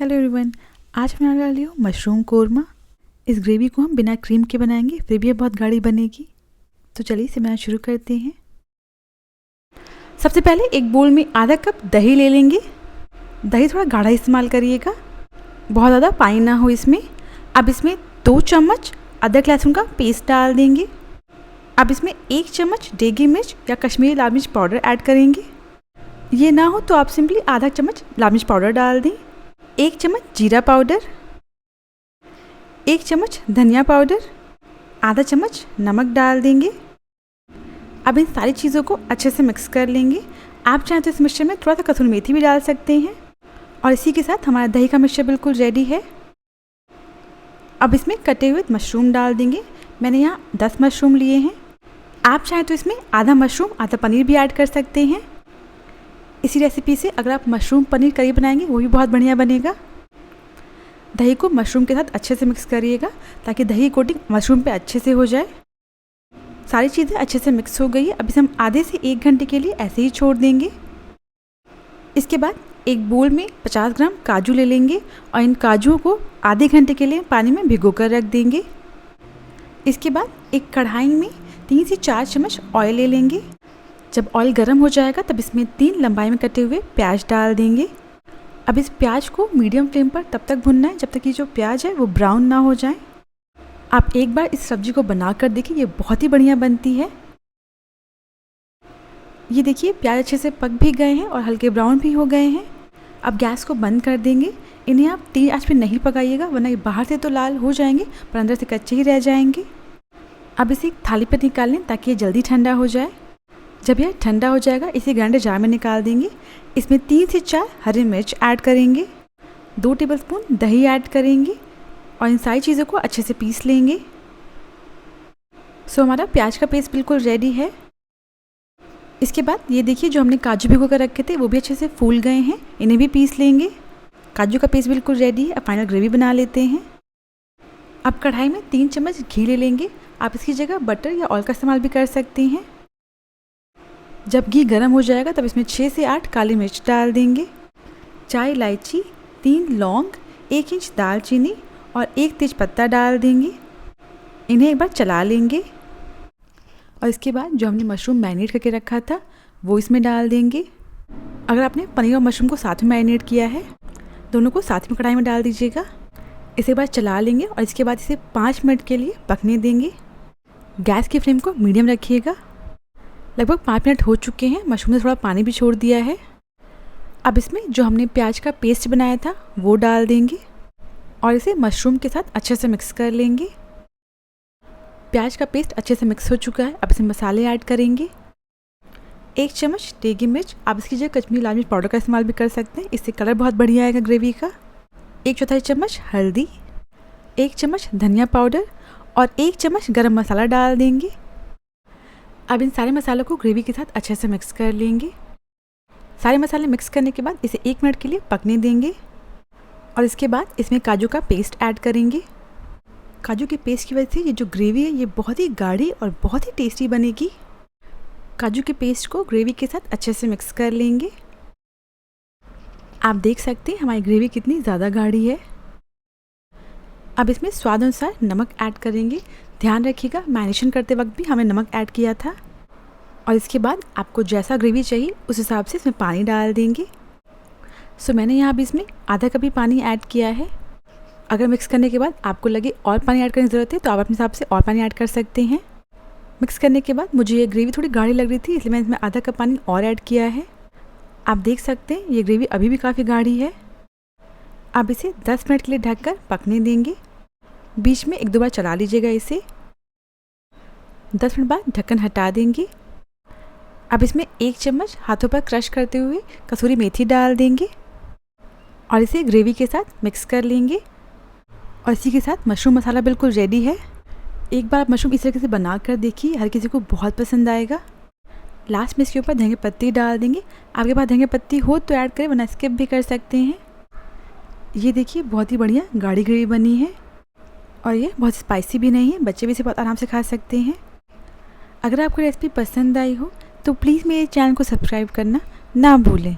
Hello everyone, आज मैं बना रही हूँ मशरूम कोरमा। इस ग्रेवी को हम बिना क्रीम के बनाएंगे, फिर भी ये बहुत गाढ़ी बनेगी। तो चलिए इसे बनाना शुरू करते हैं। सबसे पहले एक बोल में आधा कप दही ले लेंगे। दही थोड़ा गाढ़ा इस्तेमाल करिएगा, बहुत ज़्यादा पानी ना हो इसमें। अब इसमें 2 चम्मच अदरक लहसुन का पेस्ट डाल देंगे। अब इसमें 1 चम्मच देगी मिर्च या कश्मीरी लाल मिर्च पाउडर ऐड करेंगे। ये ना हो तो आप सिंपली आधा चम्मच लाल मिर्च पाउडर डाल दें। 1 चम्मच जीरा पाउडर, 1 चम्मच धनिया पाउडर, आधा चम्मच नमक डाल देंगे। अब इन सारी चीज़ों को अच्छे से मिक्स कर लेंगे। आप चाहें तो इस मिक्सचर में थोड़ा सा कसूरी मेथी भी डाल सकते हैं। और इसी के साथ हमारा दही का मिक्सचर बिल्कुल रेडी है। अब इसमें कटे हुए मशरूम डाल देंगे। मैंने यहाँ 10 मशरूम लिए हैं। आप चाहें तो इसमें आधा मशरूम आधा पनीर भी ऐड कर सकते हैं। इसी रेसिपी से अगर आप मशरूम पनीर करी बनाएंगे वो भी बहुत बढ़िया बनेगा। दही को मशरूम के साथ अच्छे से मिक्स करिएगा ताकि दही कोटिंग मशरूम पे अच्छे से हो जाए। सारी चीज़ें अच्छे से मिक्स हो गई है। अब इसे हम आधे से 1 घंटे के लिए ऐसे ही छोड़ देंगे। इसके बाद एक बोल में 50 ग्राम काजू ले लेंगे और इन काजुओं को आधे घंटे के लिए पानी में भिगो कर रख देंगे। इसके बाद एक कढ़ाई में 3 से 4 चम्मच ऑयल ले लेंगे। जब ऑयल गर्म हो जाएगा तब इसमें 3 लंबाई में कटे हुए प्याज डाल देंगे। अब इस प्याज को मीडियम फ्लेम पर तब तक भुनना है जब तक कि जो प्याज है वो ब्राउन ना हो जाए। आप एक बार इस सब्ज़ी को बना कर देखिए, ये बहुत ही बढ़िया बनती है। ये देखिए प्याज अच्छे से पक भी गए हैं और हल्के ब्राउन भी हो गए हैं। अब गैस को बंद कर देंगे। इन्हें आप तेज आंच पे नहीं पकाइएगा वरना ये बाहर से तो लाल हो जाएंगे पर अंदर से कच्चे ही रह जाएंगे। अब इसे एक थाली पर निकाल लें ताकि ये जल्दी ठंडा हो जाए। जब यह ठंडा हो जाएगा इसे ग्राइंडर जार में निकाल देंगे। इसमें 3 से 4 हरी मिर्च ऐड करेंगे, 2 टेबलस्पून दही ऐड करेंगे और इन सारी चीज़ों को अच्छे से पीस लेंगे। सो हमारा प्याज का पेस्ट बिल्कुल रेडी है। इसके बाद ये देखिए जो हमने काजू भिगो कर रखे थे वो भी अच्छे से फूल गए हैं, इन्हें भी पीस लेंगे। काजू का पेस्ट बिल्कुल रेडी है। अब फाइनल ग्रेवी बना लेते हैं। अब कढ़ाई में 3 चम्मच घी ले लेंगे। आप इसकी जगह बटर या ऑयल का इस्तेमाल भी कर सकते हैं। जब घी गर्म हो जाएगा तब इसमें 6 से 8 काली मिर्च डाल देंगे, 4 इलायची, 3 लौंग, 1 इंच दालचीनी और 1 तेज पत्ता डाल देंगे। इन्हें एक बार चला लेंगे और इसके बाद जो हमने मशरूम मैरिनेट करके रखा था वो इसमें डाल देंगे। अगर आपने पनीर और मशरूम को साथ में मैरिनेट किया है दोनों को साथ में कढ़ाई में डाल दीजिएगा। इसे एक बार चला लेंगे और इसके बाद इसे 5 मिनट के लिए पकने देंगे। गैस की फ्लेम को मीडियम रखिएगा। लगभग 5 मिनट हो चुके हैं। मशरूम ने थोड़ा पानी भी छोड़ दिया है। अब इसमें जो हमने प्याज का पेस्ट बनाया था वो डाल देंगे और इसे मशरूम के साथ अच्छे से मिक्स कर लेंगे। प्याज का पेस्ट अच्छे से मिक्स हो चुका है। अब इसमें मसाले ऐड करेंगे। 1 चम्मच देगी मिर्च, आप इसकी जगह कश्मीरी लाल मिर्च पाउडर का इस्तेमाल भी कर सकते हैं, इससे कलर बहुत बढ़िया आएगा ग्रेवी का। 1/4 चम्मच हल्दी, 1 चम्मच धनिया पाउडर और 1 चम्मच गरम मसाला डाल देंगे। अब इन सारे मसालों को ग्रेवी के साथ अच्छे से मिक्स कर लेंगे। सारे मसाले मिक्स करने के बाद इसे 1 मिनट के लिए पकने देंगे और इसके बाद इसमें काजू का पेस्ट ऐड करेंगे। काजू के पेस्ट की वजह से ये जो ग्रेवी है ये बहुत ही गाढ़ी और बहुत ही टेस्टी बनेगी। काजू के पेस्ट को ग्रेवी के साथ अच्छे से मिक्स कर लेंगे। आप देख सकते हैं हमारी ग्रेवी कितनी ज़्यादा गाढ़ी है। अब इसमें स्वाद अनुसार नमक ऐड करेंगे। ध्यान रखिएगा मैरिनेशन करते वक्त भी हमें नमक ऐड किया था। और इसके बाद आपको जैसा ग्रेवी चाहिए उस हिसाब से इसमें पानी डाल देंगे। सो मैंने यहाँ भी इसमें आधा कप ही पानी ऐड किया है। अगर मिक्स करने के बाद आपको लगे और पानी ऐड करने की ज़रूरत है तो आप अपने हिसाब से और पानी ऐड कर सकते हैं। मिक्स करने के बाद मुझे ये ग्रेवी थोड़ी गाढ़ी लग रही थी इसलिए मैंने इसमें आधा कप पानी और ऐड किया है। आप देख सकते हैं ये ग्रेवी अभी भी काफ़ी गाढ़ी है। अब इसे 10 मिनट के लिए ढककर पकने देंगे। बीच में 1-2 बार चला लीजिएगा इसे। 10 मिनट बाद ढक्कन हटा देंगे। अब इसमें 1 चम्मच हाथों पर क्रश करते हुए कसूरी मेथी डाल देंगे और इसे ग्रेवी के साथ मिक्स कर लेंगे। और इसी के साथ मशरूम मसाला बिल्कुल रेडी है। एक बार आप मशरूम इस तरीके से बना कर देखिए, हर किसी को बहुत पसंद आएगा। लास्ट में इसके ऊपर धनिया पत्ती डाल देंगे। आपके पास धनिया पत्ती हो तो ऐड करें वरना स्किप भी कर सकते हैं। ये देखिए बहुत ही बढ़िया गाढ़ी ग्रेवी बनी है और ये बहुत स्पाइसी भी नहीं है, बच्चे भी इसे बहुत आराम से खा सकते हैं। अगर आपको रेसिपी पसंद आई हो तो प्लीज़ मेरे चैनल को सब्सक्राइब करना ना भूलें।